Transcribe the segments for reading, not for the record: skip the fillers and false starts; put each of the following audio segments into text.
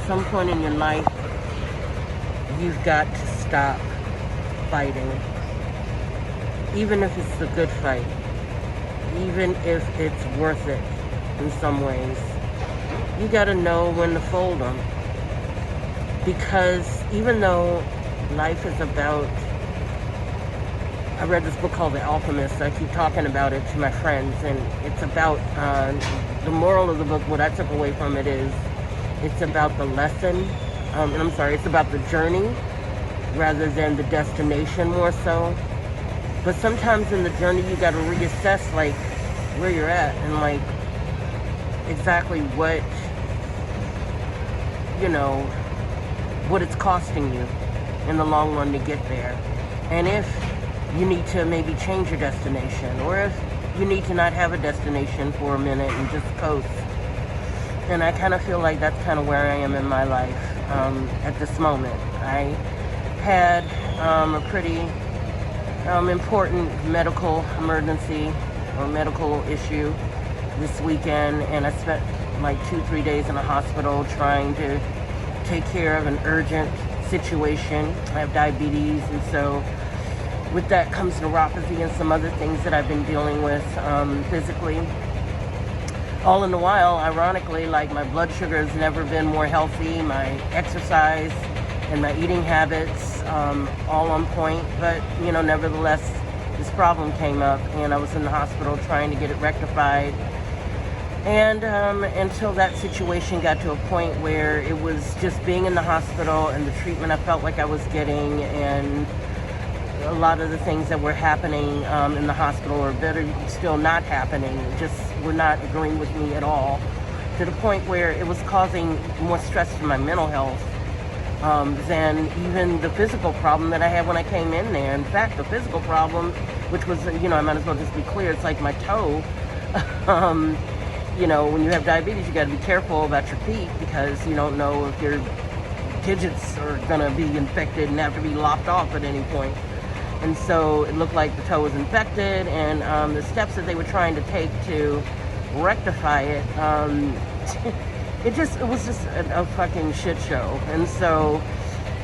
some point in your life, you've got to stop fighting. Even if it's a good fight. Even if it's worth it in some ways. You got to know when to fold them. Because even though life is about... I read this book called The Alchemist. I keep talking about it to my friends. And it's about... the moral of the book, what I took away from it is... It's about the lesson. It's about the journey rather than the destination more so. But sometimes in the journey you got to reassess like where you're at and like exactly what what it's costing you in the long run to get there. And if you need to maybe change your destination, or if you need to not have a destination for a minute and just coast. And I kind of feel like that's kind of where I am in my life at this moment. I had a pretty important medical emergency or medical issue this weekend, and I spent like 2-3 days in a hospital trying to take care of an urgent situation. I have diabetes, and so with that comes neuropathy and some other things that I've been dealing with physically. All in the while, ironically, like my blood sugar has never been more healthy, my exercise and my eating habits all on point, but nevertheless this problem came up and I was in the hospital trying to get it rectified. And until that situation got to a point where it was just being in the hospital and the treatment I felt like I was getting, and a lot of the things that were happening in the hospital, or better still not happening, just were not agreeing with me at all, to the point where it was causing more stress to my mental health than even the physical problem that I had when I came in there. In fact, the physical problem, which was, I might as well just be clear, it's like my toe. When you have diabetes, you got to be careful about your feet because you don't know if your digits are going to be infected and have to be lopped off at any point. And so it looked like the toe was infected, and the steps that they were trying to take to rectify it, it was just a fucking shit show. And so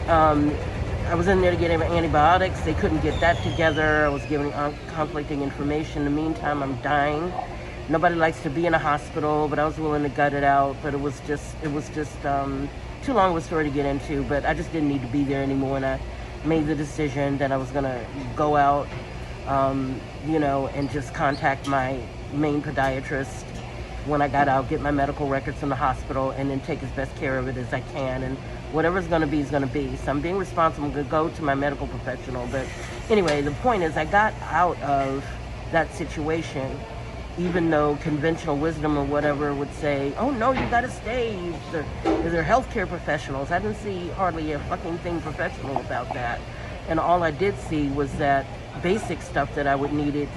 I was in there to get antibiotics. They couldn't get that together. I was giving conflicting information. In the meantime, I'm dying. Nobody likes to be in a hospital, but I was willing to gut it out. But it was just too long of a story to get into. But I just didn't need to be there anymore, and I made the decision that I was gonna go out, and just contact my main podiatrist when I got out, get my medical records from the hospital, and then take as best care of it as I can. And whatever's gonna be is gonna be. So I'm being responsible. I'm gonna go to my medical professional. But anyway, the point is I got out of that situation, even though conventional wisdom or whatever would say, oh no, you gotta stay. They're healthcare professionals. I didn't see hardly a fucking thing professional about that. And all I did see was that basic stuff that I would need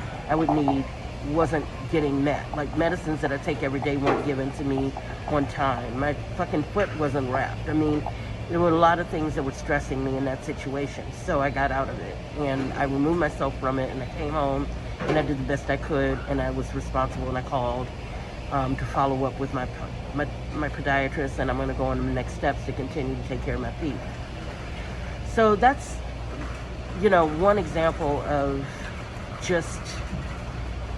wasn't getting met. Like medicines that I take every day weren't given to me on time. My fucking foot wasn't wrapped. I mean, there were a lot of things that were stressing me in that situation. So I got out of it and I removed myself from it, and I came home and I did the best I could, and I was responsible, and I called to follow up with my podiatrist, and I'm going to go on the next steps to continue to take care of my feet. So that's, one example of just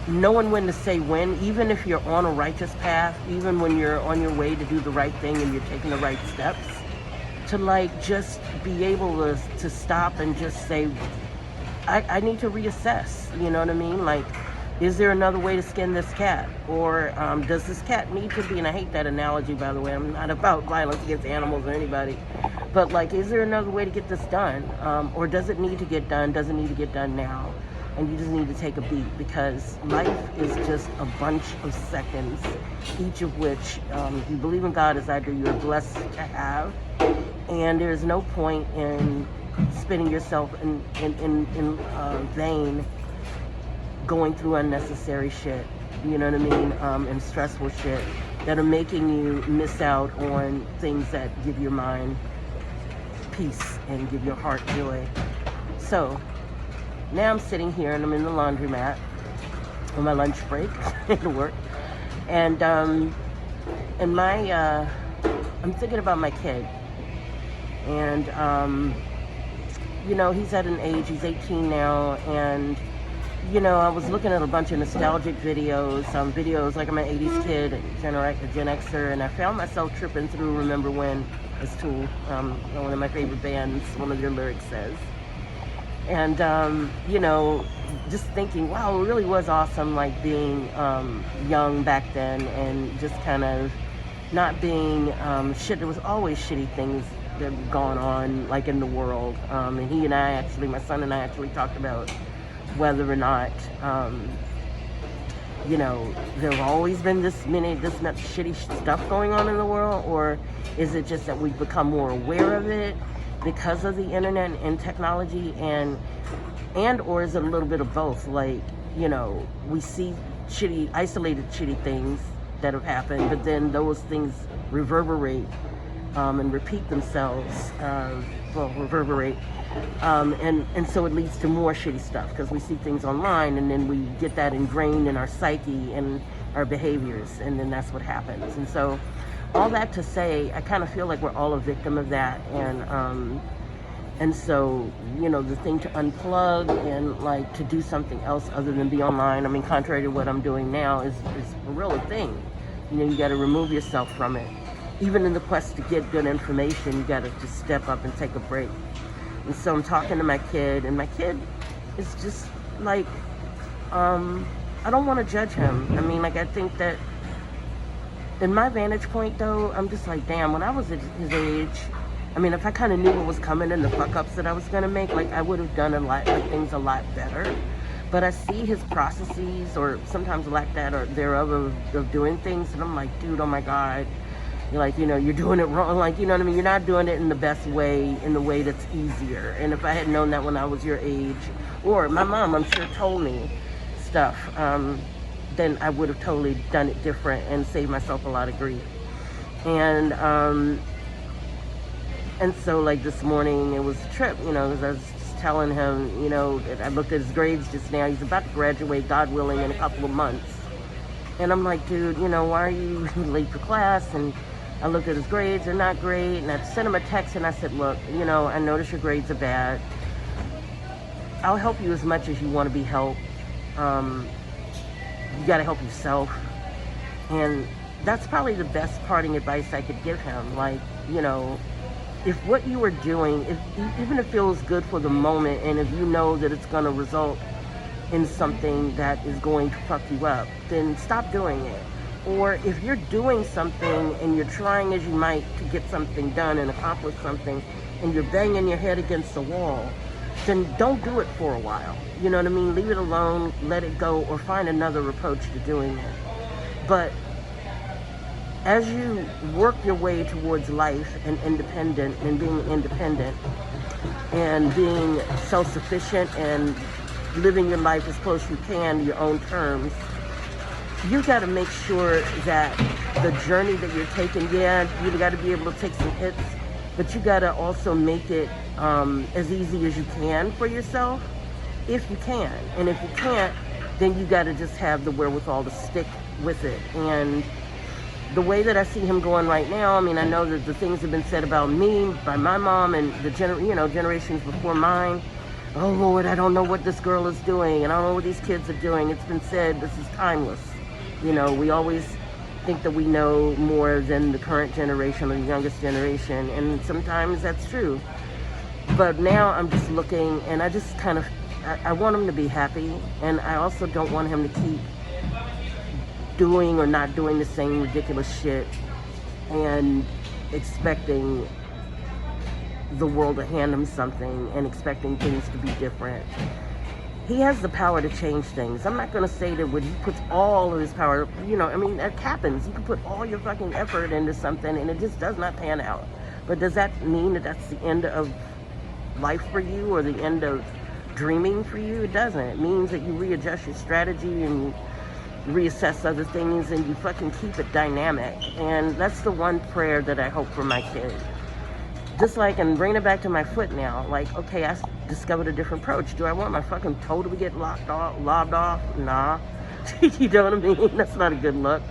knowing when to say when, even if you're on a righteous path, even when you're on your way to do the right thing and you're taking the right steps, to like just be able to stop and just say, I need to reassess, you know what I mean? Like, is there another way to skin this cat? Or does this cat need to be, and I hate that analogy, by the way, I'm not about violence against animals or anybody, but like, is there another way to get this done? Or does it need to get done? Does it need to get done now? And you just need to take a beat, because life is just a bunch of seconds, each of which, if you believe in God as I do, you're blessed to have. And there's no point in spinning yourself in vain, going through unnecessary shit, you know what I mean, and stressful shit that are making you miss out on things that give your mind peace and give your heart joy. So now I'm sitting here and I'm in the laundromat on my lunch break at work, and my I'm thinking about my kid. And, he's at an age, he's 18 now, and, I was looking at a bunch of nostalgic videos, videos like I'm an 80s kid, a Gen Xer, and I found myself tripping through Remember When as Tool, one of my favorite bands, one of their lyrics says. And, just thinking, wow, it really was awesome, like being young back then and just kind of not being shit. There was always shitty things that were going on, like in the world. And my son and I actually talked about whether or not, there have always been this much shitty stuff going on in the world, or is it just that we've become more aware of it because of the internet and technology, or is it a little bit of both? Like, we see isolated shitty things that have happened, but then those things reverberate and repeat themselves. Reverberate. And so it leads to more shitty stuff because we see things online and then we get that ingrained in our psyche and our behaviors, and then that's what happens. And so all that to say, I kind of feel like we're all a victim of that, and so, the thing to unplug and like to do something else other than be online, I mean, contrary to what I'm doing now, is a real thing. You got to remove yourself from it. Even in the quest to get good information, you got to just step up and take a break. And so I'm talking to my kid, and my kid is just like, I don't want to judge him. I mean, like, I think that in my vantage point, though, I'm just like, damn, when I was at his age, I mean, if I kind of knew what was coming and the fuck-ups that I was going to make, like, I would have done things a lot better. But I see his processes, or sometimes lack that or thereof, of doing things, and I'm like, dude, oh my God. You're like, you're doing it wrong. Like, you know what I mean? You're not doing it in the best way, in the way that's easier. And if I had known that when I was your age, or my mom, I'm sure, told me stuff, then I would have totally done it different and saved myself a lot of grief. And so, like, this morning, it was a trip, because I was just telling him, I looked at his grades just now. He's about to graduate, God willing, in a couple of months. And I'm like, dude, why are you late for class? And I looked at his grades, they're not great. And I sent him a text and I said, look, I notice your grades are bad. I'll help you as much as you want to be helped. You got to help yourself. And that's probably the best parting advice I could give him. Like, if what you are doing, even if it feels good for the moment, and if you know that it's going to result in something that is going to fuck you up, then stop doing it. Or if you're doing something and you're trying as you might to get something done and accomplish something, and you're banging your head against the wall, then don't do it for a while. You know what I mean? Leave it alone, let it go, or find another approach to doing it. But as you work your way towards life and being independent and being self-sufficient and living your life as close as you can to your own terms, you got to make sure that the journey that you're taking, you got to be able to take some hits, but you got to also make it as easy as you can for yourself, if you can. And if you can't, then you got to just have the wherewithal to stick with it. And the way that I see him going right now, I mean, I know that the things have been said about me by my mom and the generations before mine. Oh Lord, I don't know what this girl is doing, and I don't know what these kids are doing. It's been said, this is timeless. We always think that we know more than the current generation or the youngest generation, and sometimes that's true. But now I'm just looking, and I just kind of, I want him to be happy, and I also don't want him to keep doing or not doing the same ridiculous shit and expecting the world to hand him something and expecting things to be different. He has the power to change things. I'm not going to say that when he puts all of his power, that happens. You can put all your fucking effort into something and it just does not pan out. But does that mean that that's the end of life for you or the end of dreaming for you? It doesn't. It means that you readjust your strategy and reassess other things and you fucking keep it dynamic. And that's the one prayer that I hope for my kid. Just like, and bringing it back to my foot now, like, okay, I discovered a different approach. Do I want my fucking toe to get lobbed off? Nah. You know what I mean? That's not a good look.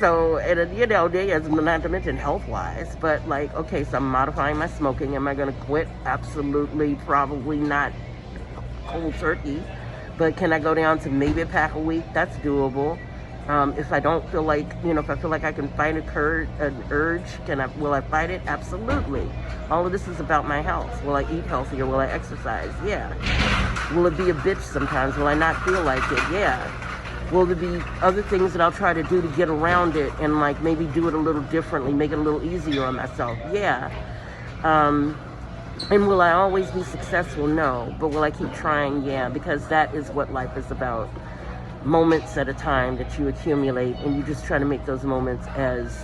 So, and you know, there's not to mention health wise, but like, okay, so I'm modifying my smoking. Am I going to quit? Absolutely, probably not cold turkey. But can I go down to maybe a pack a week? That's doable. If I don't feel like, you know, if I feel like I can fight an urge, will I fight it? Absolutely. All of this is about my health. Will I eat healthier? Will I exercise? Yeah. Will it be a bitch sometimes? Will I not feel like it? Yeah. Will there be other things that I'll try to do to get around it and like maybe do it a little differently, make it a little easier on myself? Yeah. And will I always be successful? No. But will I keep trying? Yeah, because that is what life is about. Moments at a time that you accumulate, and you just try to make those moments as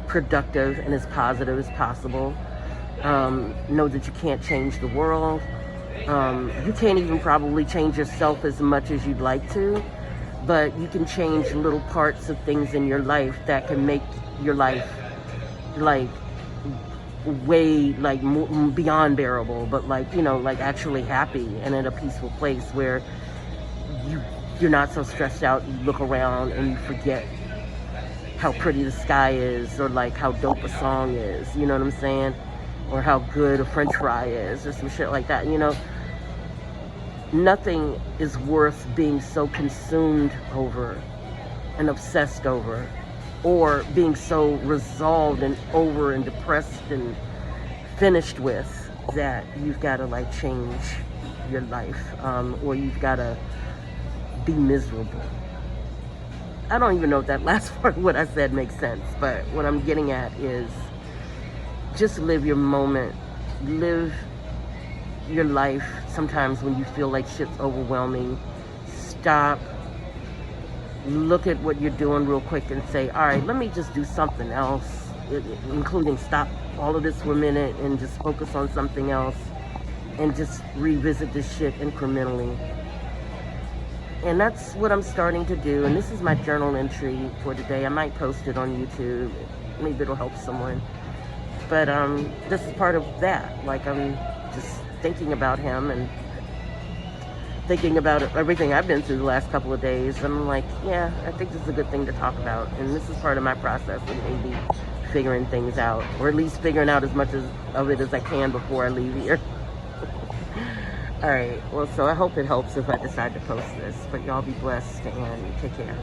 productive and as positive as possible. Know that you can't change the world. You can't even probably change yourself as much as you'd like to, but you can change little parts of things in your life that can make your life like way like beyond bearable, but like, you know, like actually happy and in a peaceful place where you're not so stressed out. You look around and you forget how pretty the sky is, or like how dope a song is, you know what I'm saying, or how good a french fry is, or some shit like that. You know, nothing is worth being so consumed over and obsessed over, or being so resolved and over and depressed and finished with, that you've got to like change your life, or you've got to be miserable. I don't even know if that last part of what I said makes sense, but what I'm getting at is just live your moment, live your life. Sometimes when you feel like shit's overwhelming, stop, look at what you're doing real quick and say, all right, let me just do something else, including stop all of this for a minute and just focus on something else and just revisit this shit incrementally. And that's what I'm starting to do. And this is my journal entry for today. I might post it on YouTube. Maybe it'll help someone. But this is part of that. Like, I'm just thinking about him and thinking about everything I've been through the last couple of days. I'm like, yeah, I think this is a good thing to talk about. And this is part of my process of maybe figuring things out, or at least figuring out as much of it as I can before I leave here. All right, well, so I hope it helps if I decide to post this. But y'all be blessed and take care.